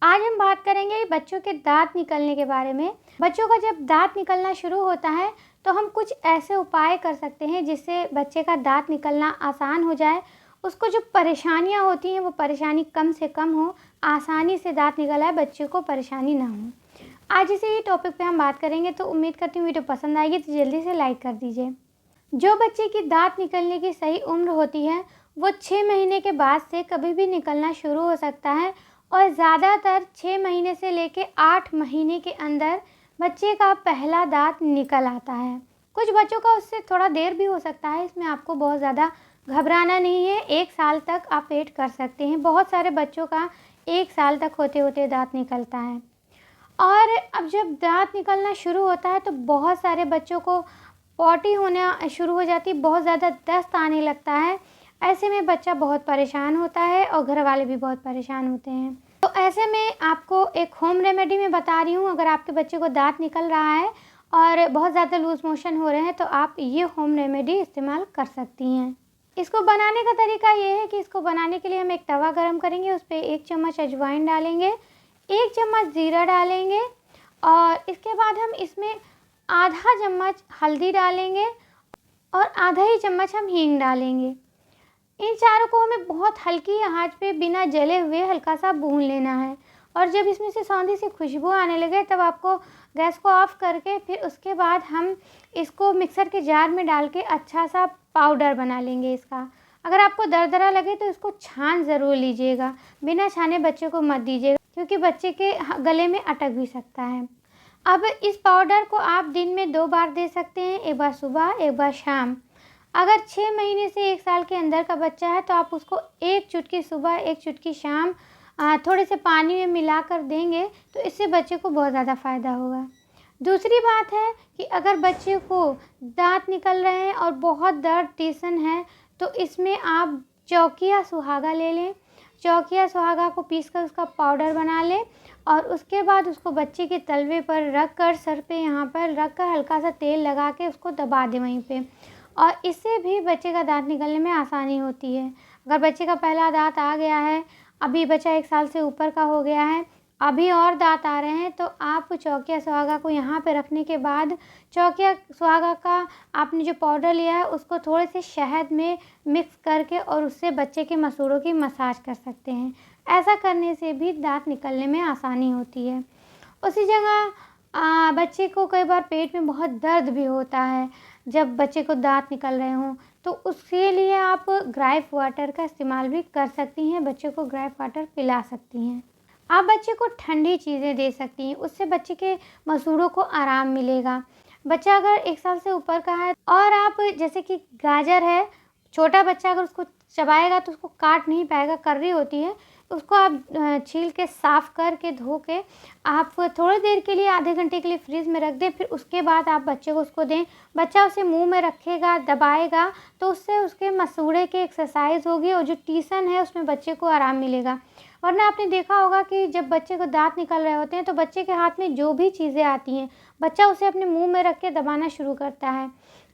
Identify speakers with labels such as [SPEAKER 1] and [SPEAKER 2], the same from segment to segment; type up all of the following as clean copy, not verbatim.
[SPEAKER 1] आज हम बात करेंगे बच्चों के दाँत निकलने के बारे में। बच्चों का जब दाँत निकलना शुरू होता है, तो हम कुछ ऐसे उपाय कर सकते हैं जिससे बच्चे का दाँत निकलना आसान हो जाए। उसको जो परेशानियाँ होती हैं, वो परेशानी कम से कम हो, आसानी से दाँत निकल आए, बच्चे को परेशानी ना हो। आज इसी टॉपिक पे हम बात करेंगे, तो उम्मीद करती हूँ वीडियो पसंद आएगी, तो जल्दी से लाइक कर दीजिए। जो बच्चे की दाँत निकलने की सही उम्र होती है, वो 6 महीने के बाद से कभी भी निकलना शुरू हो सकता है और ज़्यादातर 6 महीने से लेके 8 महीने के अंदर बच्चे का पहला दाँत निकल आता है। कुछ बच्चों का उससे थोड़ा देर भी हो सकता है, इसमें आपको बहुत ज़्यादा घबराना नहीं है। 1 साल तक आप वेट कर सकते हैं। बहुत सारे बच्चों का 1 साल तक होते-होते दाँत निकलता है। और अब जब दाँत निकलना शुरू होता है, तो बहुत सारे बच्चों को पॉटी होना शुरू हो जाती है, बहुत ज़्यादा दस्त आने लगता है। ऐसे में बच्चा बहुत परेशान होता है और घर वाले भी बहुत परेशान होते हैं। तो ऐसे में आपको एक होम रेमेडी मैं बता रही हूँ। अगर आपके बच्चे को दाँत निकल रहा है और बहुत ज़्यादा लूज़ मोशन हो रहे हैं, तो आप ये होम रेमेडी इस्तेमाल कर सकती हैं। इसको बनाने का तरीका ये है कि इसको बनाने के लिए हम एक तवा गरम करेंगे, उस पे 1 चम्मच अजवाइन डालेंगे, 1 चम्मच ज़ीरा डालेंगे और इसके बाद हम इसमें आधा चम्मच हल्दी डालेंगे और आधा ही चम्मच हम हींग डालेंगे। इन चारों को हमें बहुत हल्की आँच पे बिना जले हुए हल्का सा भून लेना है और जब इसमें से सौंधी सी खुशबू आने लगे, तब आपको गैस को ऑफ करके फिर उसके बाद हम इसको मिक्सर के जार में डाल के अच्छा सा पाउडर बना लेंगे इसका। अगर आपको दरदरा लगे तो इसको छान ज़रूर लीजिएगा, बिना छाने बच्चे को मत दीजिएगा, क्योंकि बच्चे के गले में अटक भी सकता है। अब इस पाउडर को आप दिन में 2 बार दे सकते हैं, एक बार सुबह, एक बार शाम। अगर 6 महीने से 1 साल के अंदर का बच्चा है, तो आप उसको 1 चुटकी सुबह, 1 चुटकी शाम थोड़े से पानी में मिलाकर देंगे, तो इससे बच्चे को बहुत ज़्यादा फ़ायदा होगा। दूसरी बात है कि अगर बच्चे को दाँत निकल रहे हैं और बहुत दर्द टीसन है, तो इसमें आप चौकिया सुहागा ले लें। चौकिया सुहागा को पीसकर उसका पाउडर बना लें और उसके बाद उसको बच्चे के तलवे पर रख कर, सर पे यहाँ पर रख कर हल्का सा तेल लगा के उसको दबा दें वहीं पे, और इससे भी बच्चे का दाँत निकलने में आसानी होती है। अगर बच्चे का पहला दाँत आ गया है, अभी बच्चा 1 साल से ऊपर का हो गया है, अभी और दाँत आ रहे हैं, तो आप चौकिया सुहागा को यहाँ पे रखने के बाद चौकिया सुहागा का आपने जो पाउडर लिया है, उसको थोड़े से शहद में मिक्स करके और उससे बच्चे के मसूड़ों की मसाज कर सकते हैं। ऐसा करने से भी दाँत निकलने में आसानी होती है। उसी जगह बच्चे को कई बार पेट में बहुत दर्द भी होता है जब बच्चे को दाँत निकल रहे हों, तो उसके लिए आप ग्रेप वाटर का इस्तेमाल भी कर सकती हैं, बच्चे को ग्रेप वाटर पिला सकती हैं। आप बच्चे को ठंडी चीज़ें दे सकती हैं, उससे बच्चे के मसूड़ों को आराम मिलेगा। बच्चा अगर 1 साल से ऊपर का है और आप जैसे कि गाजर है, छोटा बच्चा अगर उसको चबाएगा तो उसको काट नहीं पाएगा, कर्री होती है, उसको आप छील के साफ़ करके धो के आप थोड़ी देर के लिए, आधे घंटे के लिए फ्रिज में रख दें, फिर उसके बाद आप बच्चे को उसको दें। बच्चा उसे मुँह में रखेगा, दबाएगा, तो उससे उसके मसूड़े की एक्सरसाइज़ होगी और जो टीसन है उसमें बच्चे को आराम मिलेगा। वरना आपने देखा होगा कि जब बच्चे को दाँत निकल रहे होते हैं, तो बच्चे के हाथ में जो भी चीज़ें आती हैं, बच्चा उसे अपने मुँह में रख के दबाना शुरू करता है।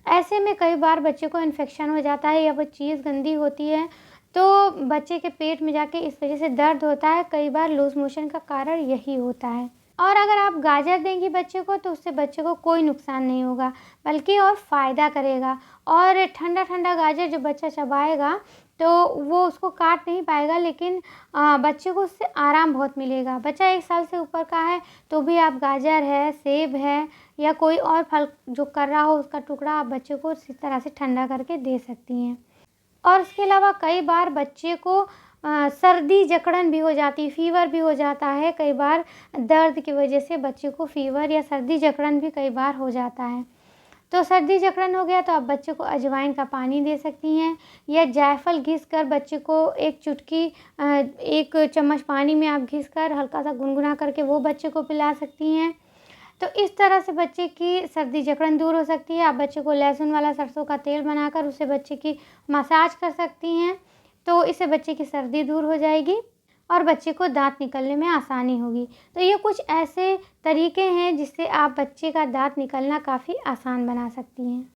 [SPEAKER 1] ऐसे में कई बार बच्चे को इन्फेक्शन हो जाता है या वो चीज़ गंदी होती है, तो बच्चे के पेट में जाके इस वजह से दर्द होता है। कई बार लूज़ मोशन का कारण यही होता है। और अगर आप गाजर देंगी बच्चे को, तो उससे बच्चे को कोई नुकसान नहीं होगा, बल्कि और फ़ायदा करेगा। और ठंडा-ठंडा गाजर जब बच्चा चबाएगा, तो वो उसको काट नहीं पाएगा, लेकिन बच्चे को उससे आराम बहुत मिलेगा। बच्चा 1 साल से ऊपर का है, तो भी आप गाजर है, सेब है या कोई और फल जो कर रहा हो, उसका टुकड़ा आप बच्चे को इसी तरह से ठंडा करके दे सकती हैं। और इसके अलावा कई बार बच्चे को सर्दी जकड़न भी हो जाती है, फ़ीवर भी हो जाता है। कई बार दर्द की वजह से बच्चे को फ़ीवर या सर्दी जकड़न भी कई बार हो जाता है। तो सर्दी जकड़न हो गया, तो आप बच्चे को अजवाइन का पानी दे सकती हैं या जायफल घिस कर बच्चे को 1 चुटकी 1 चम्मच पानी में आप घिस कर हल्का सा गुनगुना करके वो बच्चे को पिला सकती हैं। तो इस तरह से बच्चे की सर्दी जकड़न दूर हो सकती है। आप बच्चे को लहसुन वाला सरसों का तेल बनाकर उससे बच्चे की मसाज कर सकती हैं, तो इससे बच्चे की सर्दी दूर हो जाएगी और बच्चे को दाँत निकलने में आसानी होगी। तो ये कुछ ऐसे तरीके हैं जिससे आप बच्चे का दाँत निकलना काफ़ी आसान बना सकती हैं।